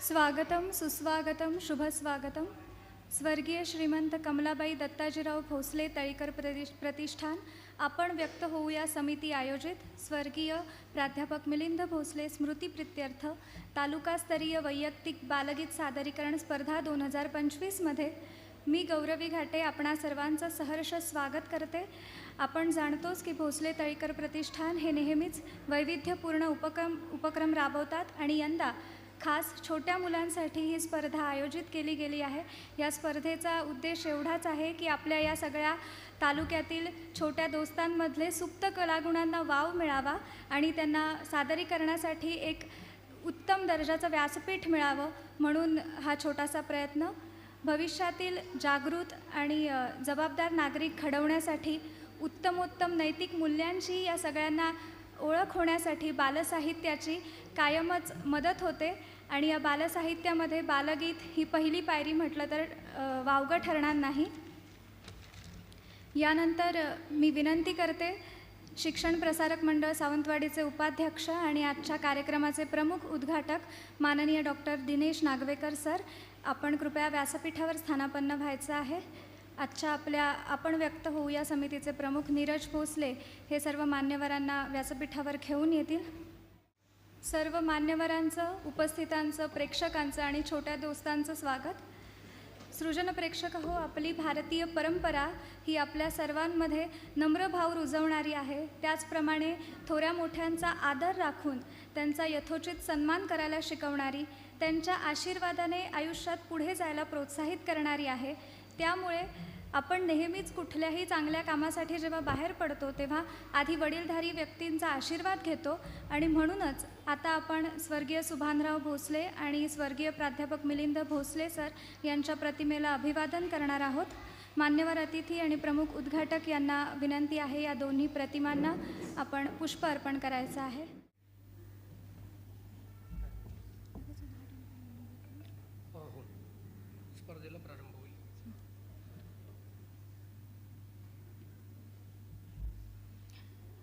स्वागतम सुस्वागतम शुभस्वागतम। स्वर्गीय श्रीमंत कमलाबाई दत्ताजीराव भोसले तळीकर प्रतिष्ठान आपण व्यक्त होऊया समिती आयोजित स्वर्गीय प्राध्यापक मिलिंद भोसले स्मृतिप्रित्यर्थ तालुकास्तरीय वैयक्तिक बालगीत सादरीकरण स्पर्धा 2025 मध्ये मी गौरवी घाटे आपणा सर्वांचं सहर्ष स्वागत करते। आपण जाणतोच की भोसले तळीकर प्रतिष्ठान हे नेहमीच वैविध्यपूर्ण उपक्रम राबवतात आणि यंदा खास छोट्या मुलांसाठी ही स्पर्धा आयोजित केली गेली आहे। या स्पर्धेचा उद्देश एवढाच आहे की आपल्या या सगळ्या तालुक्यातील छोट्या दोस्तांमधले सुप्त कलागुणांना वाव मिळावा आणि त्यांना सादरीकरणासाठी एक उत्तम दर्जाचं व्यासपीठ मिळावं, म्हणून हा छोटासा प्रयत्न। भविष्यातील जागृत आणि जबाबदार नागरिक घडवण्यासाठी उत्तमोत्तम नैतिक मूल्यांची या सगळ्यांना ओळख होण्यासाठी बालसाहित्याची कायमच मदत होते आणि या बालसाहित्यामध्ये बालगीत ही पहिली पायरी म्हटलं तर वावगं ठरणार नाही। यानंतर मी विनंती करते शिक्षण प्रसारक मंडळ सावंतवाडीचे उपाध्यक्ष आणि आजच्या कार्यक्रमाचे प्रमुख उद्घाटक माननीय डॉक्टर दिनेश नागवेकर सर, आपण कृपया व्यासपीठावर स्थानापन्न व्हायचं आहे। आजच्या आपल्या आपण व्यक्त होऊ या समितीचे प्रमुख नीरज भोसले हे सर्व मान्यवरांना व्यासपीठावर घेऊन येतील। सर्व मान्यवरांचं, उपस्थितांचं, प्रेक्षकांचं आणि छोट्या दोस्तांचं स्वागत। सृजन प्रेक्षक हो, आपली भारतीय परंपरा ही आपल्या सर्वांमध्ये नम्र भाव रुजवणारी आहे। त्याचप्रमाणे थोड्या मोठ्यांचा आदर राखून त्यांचा यथोचित सन्मान करायला शिकवणारी, त्यांच्या आशीर्वादाने आयुष्यात पुढे जायला प्रोत्साहित करणारी आहे। त्यामुळे आपण नेहमीच कुठल्याही चांगल्या कामासाठी जेव्हा बाहेर पडतो तेव्हा आधी वडीलधारी व्यक्तींचा आशीर्वाद घेतो आणि म्हणूनच आता आपण स्वर्गीय सुभानराव भोसले आणि स्वर्गीय प्राध्यापक मिलिंद भोसले सर यांच्या प्रतिमेला अभिवादन करणार आहोत। मान्यवर अतिथी आणि प्रमुख उद्घाटक यांना विनंती आहे या दोन्ही प्रतिमांना आपण पुष्प अर्पण करायचं आहे।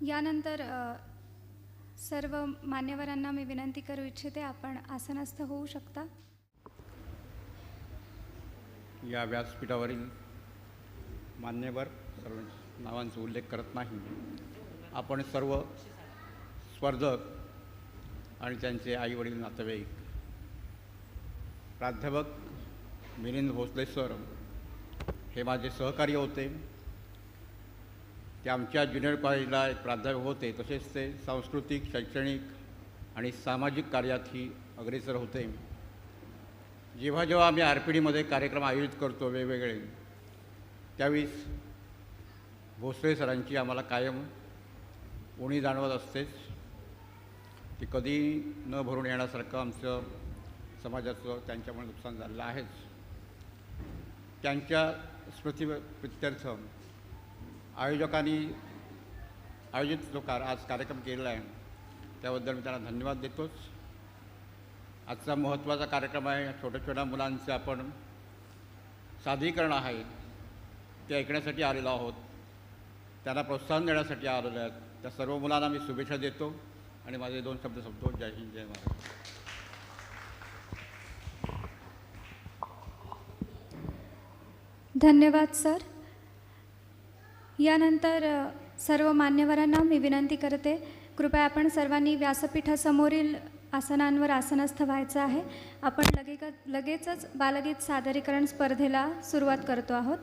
यानंतर सर्व मान्यवरांना मी विनंती करू इच्छिते, आपण आसनस्थ होऊ शकता। या व्यासपीठावरील मान्यवर सर्व नावांचा उल्लेख करत नाही। आपण सर्व स्पर्धक आणि त्यांचे आईवडील, नातेवाईक, प्राध्यापक मिलिंद भोसले सर हे माझे सहकारी होते। ते आमच्या ज्युनियर कॉलेजला एक प्राध्यापक होते, तसेच ते सांस्कृतिक, शैक्षणिक आणि सामाजिक कार्यातही अग्रेसर होते। जेव्हा जेव्हा आम्ही RPDमध्ये कार्यक्रम आयोजित करतो वेगवेगळे, त्यावेळेस भोसले सरांची आम्हाला कायम उणी जाणवत असतेच। ती कधी न भरून येण्यासारखं आमचं समाजाचं त्यांच्यामुळे नुकसान झालेलं आहेच। त्यांच्या स्मृतिप्रित्यर्थ आयोजकांनी आयोजित जो आज कार्यक्रम केलेला आहे त्याबद्दल मी त्यांना धन्यवाद देतोच। आजचा महत्त्वाचा कार्यक्रम आहे, छोट्या छोट्या मुलांचे आपण सादरीकरण आहे, ते ऐकण्यासाठी आलेलो आहोत, त्यांना प्रोत्साहन देण्यासाठी आलेलो आहेत। त्या सर्व मुलांना मी शुभेच्छा देतो आणि माझे दोन शब्द संपतो। जय हिंद, जय महाराष्ट्र। धन्यवाद सर। यानंतर सर्व मान्यवरांना मी विनंती करते, कृपया आपण सर्वांनी व्यासपीठासमोरील आसनांवर आसनस्थ व्हायचं आहे। आपण लगेचच बालगीत सादरीकरण स्पर्धेला सुरुवात करतो आहोत।